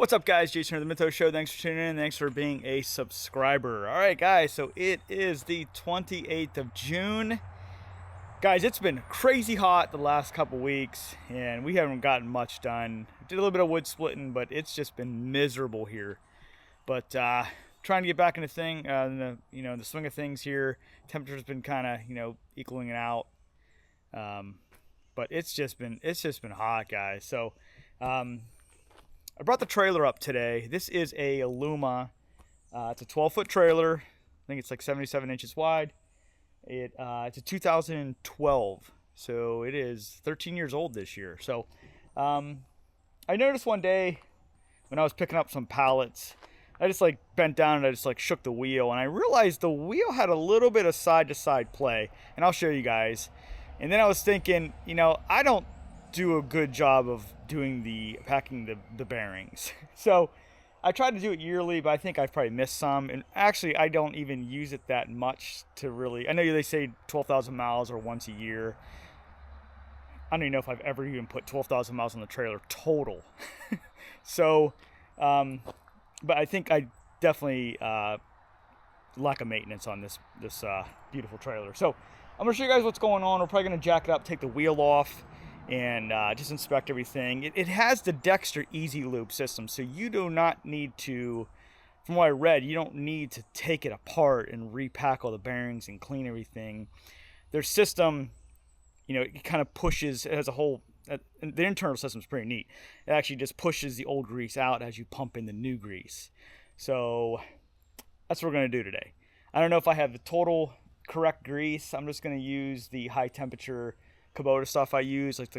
What's up, guys? Jason here, the Mythos Show. Thanks for tuning in. Thanks for being a subscriber. All right, guys, so it is the 28th of June. Guys, it's been crazy hot the last couple weeks, and we haven't gotten much done. Did a little bit of wood splitting, but it's just been miserable here. But trying to get back in the the swing of things here. Temperature's been kind of, equaling it out. But it's just been hot, guys. So I brought the trailer up today. This is a Aluma. It's a 12-foot trailer. I think it's like 77 inches wide. It's a 2012, so it is 13 years old this year. So I noticed one day when I was picking up some pallets, I just bent down and I just shook the wheel, and I realized the wheel had a little bit of side-to-side play, and I'll show you guys. And then I was thinking, I don't do a good job of packing the bearings. So I tried to do it yearly, but I think I've probably missed some. And actually, I don't even use it that much to really. I know they say 12,000 miles or once a year. I don't even know if I've ever even put 12,000 miles on the trailer total. So, but I think I definitely lack of maintenance on this beautiful trailer. So I'm gonna show you guys what's going on. We're probably gonna jack it up, take the wheel off, and just inspect everything. It has the Dexter Easy Loop system, so you do not need to, from what I read, you don't need to take it apart and repack all the bearings and clean everything. Their system, it kind of pushes, it has a whole, the internal system is pretty neat. It actually just pushes the old grease out as you pump in the new grease. So that's what we're going to do today. I don't know if I have the total correct grease. I'm just going to use the high temperature Kubota stuff I use. It's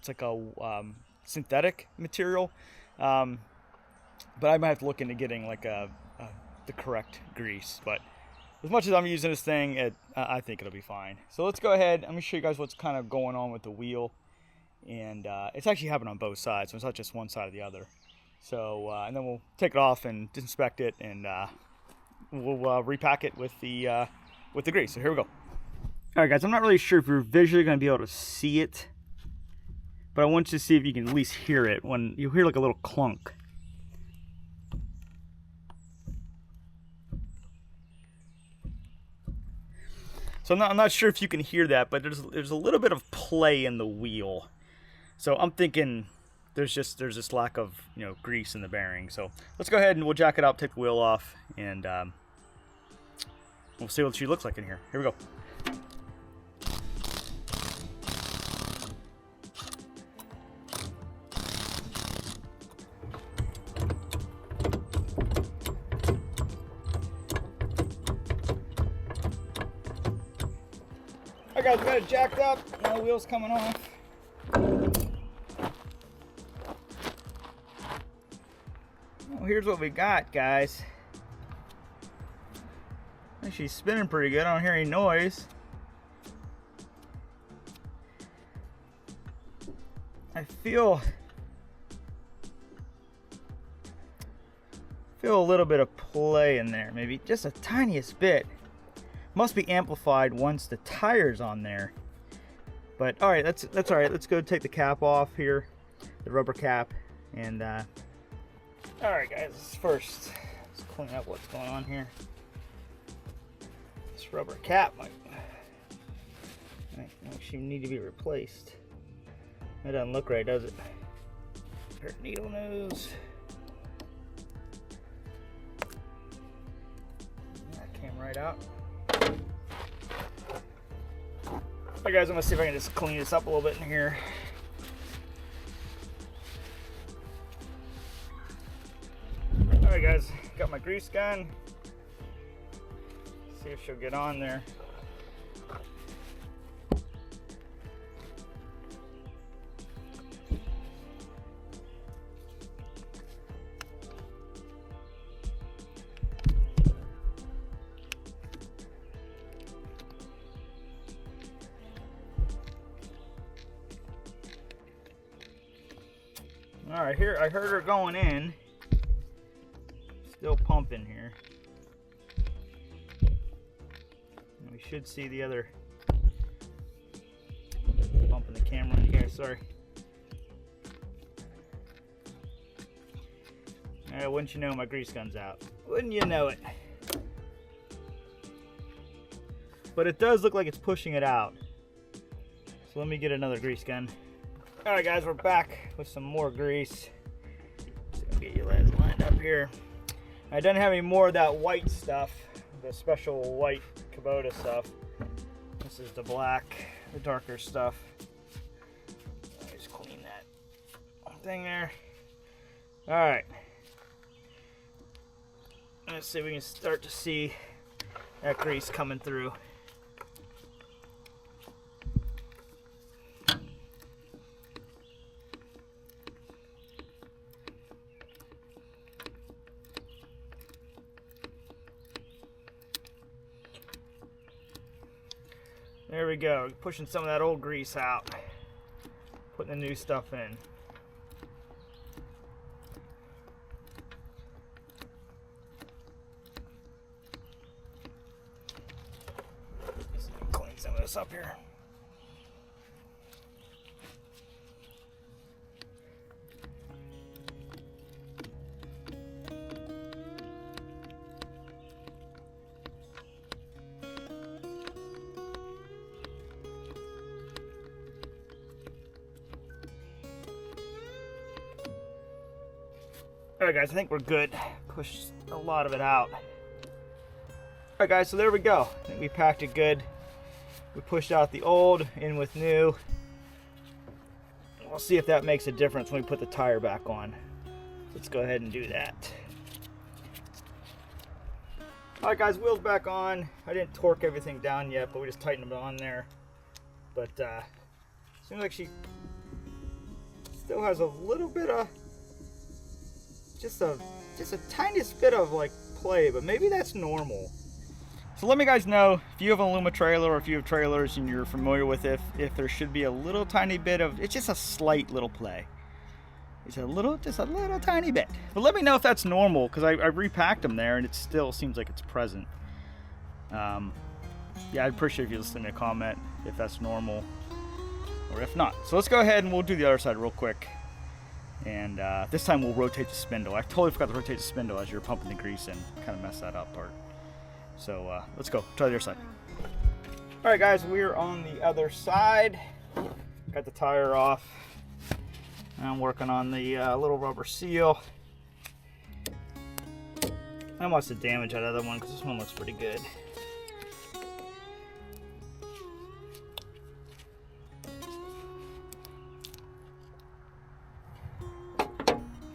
like a synthetic material, but I might have to look into getting the correct grease. But as much as I'm using this thing, I think it'll be fine. So let's go ahead. Let me show you guys what's kind of going on with the wheel, and it's actually happening on both sides, so it's not just one side or the other. So and then we'll take it off and disinspect it, and we'll repack it with the grease. So here we go. Alright, guys, I'm not really sure if you're visually going to be able to see it, but I want you to see if you can at least hear it. When you hear like a little clunk. So I'm not sure if you can hear that, but there's a little bit of play in the wheel. So I'm thinking there's this lack of grease in the bearing. So let's go ahead and we'll jack it up, take the wheel off, and we'll see what she looks like in here. Here we go. Alright, guys, we got it jacked up. Now the wheel's coming off. Well, here's what we got, guys. She's spinning pretty good. I don't hear any noise. I feel a little bit of play in there, maybe just the tiniest bit. Must be amplified once the tire's on there. But all right, that's all right. Let's go take the cap off here, the rubber cap, and all right, guys. First, let's clean up what's going on here. This rubber cap might actually need to be replaced. That doesn't look right, does it? Pair of needle nose. That came right out. Alright, guys, I'm gonna see if I can just clean this up a little bit in here. Alright, guys, got my grease gun. See if she'll get on there. All right, here I heard her going in. Still pumping here. And we should see the other bump in the camera in here. Sorry. Wouldn't you know, my grease gun's out. Wouldn't you know it. But it does look like it's pushing it out. So let me get another grease gun. All right, guys, we're back with some more grease. So I'll get you guys lined up here. I don't have any more of that white stuff, the special white Kubota stuff. This is the black, the darker stuff. Just clean that thing there. All right. Let's see if we can start to see that grease coming through. There we go, pushing some of that old grease out, putting the new stuff in. Just clean some of this up here. Alright guys, I think we're good. Pushed a lot of it out. Alright guys, so there we go. I think we packed it good. We pushed out the old, in with new. We'll see if that makes a difference when we put the tire back on. Let's go ahead and do that. Alright guys, wheels back on. I didn't torque everything down yet, but we just tightened them on there. But seems like she still has a little bit of just a tiniest bit of like play, but maybe that's normal. So let me guys know if you have an Aluma trailer or if you have trailers and you're familiar with it, if there should be a little tiny bit of, it's just a slight little play. It's just a little tiny bit. But let me know if that's normal, because I repacked them there and it still seems like it's present. Yeah, I'd appreciate if you listen to a comment if that's normal or if not. So let's go ahead and we'll do the other side real quick. And this time we'll rotate the spindle. I totally forgot to rotate the spindle as you're pumping the grease in. Kind of messed that up part. So let's go. Try the other side. All right, guys, we're on the other side. Got the tire off. I'm working on the little rubber seal. I must have damaged that other one because this one looks pretty good.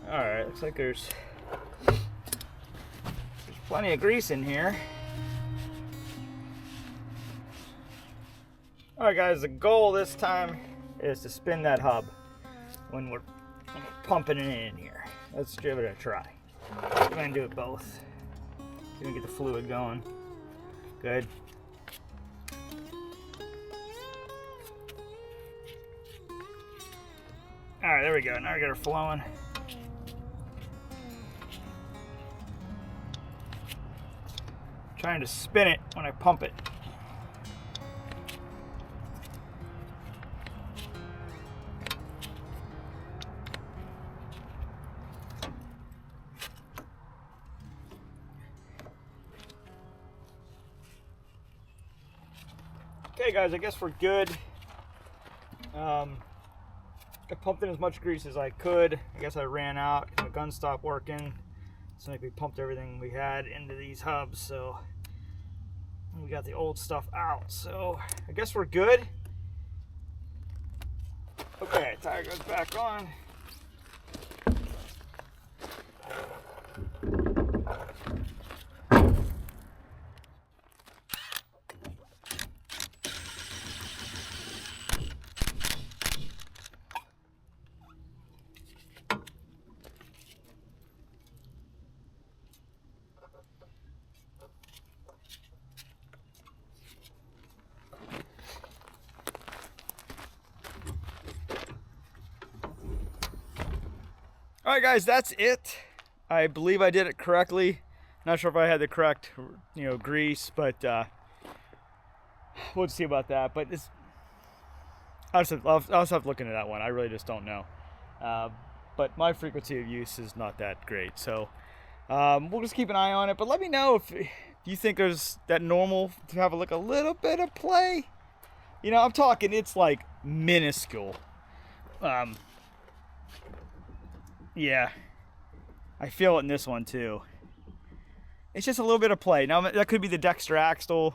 Alright, looks like there's plenty of grease in here. Alright guys, the goal this time is to spin that hub when we're pumping it in here. Let's give it a try. We're going to do it both. See if we can get the fluid going. Good. Alright, there we go. Now we got her flowing. Trying to spin it when I pump it. Okay guys, I guess we're good. I pumped in as much grease as I could. I guess I ran out. My gun stopped working. So we pumped everything we had into these hubs, so we got the old stuff out. So I guess we're good. Okay, tire goes back on. All right, guys, that's it. I believe I did it correctly. Not sure if I had the correct, grease, but we'll see about that. But I'll just have to look into that one. I really just don't know. But but my frequency of use is not that great. So we'll just keep an eye on it. But let me know if you think there's that normal to have like a little bit of play. You know, I'm talking, it's like minuscule. Yeah, I feel it in this one too. It's just a little bit of play. Now that could be the Dexter Axle.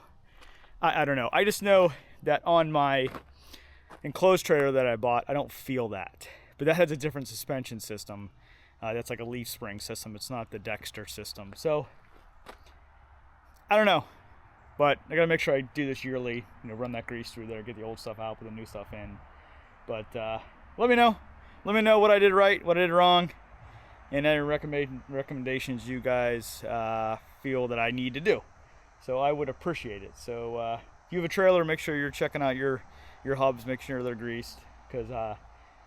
I don't know. I just know that on my enclosed trailer that I bought, I don't feel that. But that has a different suspension system. That's like a leaf spring system. It's not the Dexter system. So I don't know. But I gotta make sure I do this yearly. You know, run that grease through there, get the old stuff out, put the new stuff in. But let me know. Let me know what I did right, what I did wrong, and any recommendations you guys feel that I need to do. So I would appreciate it. So if you have a trailer, make sure you're checking out your hubs, make sure they're greased, because I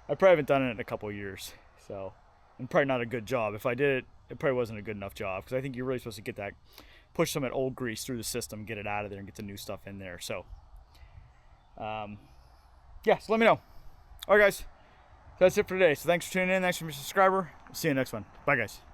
probably haven't done it in a couple of years. So, and probably not a good job. If I did it, it probably wasn't a good enough job, because I think you're really supposed to get that, push some of that old grease through the system, get it out of there, and get the new stuff in there. So, yeah, so let me know. All right, guys. That's it for today. So thanks for tuning in. Thanks for being a subscriber. See you next one. Bye, guys.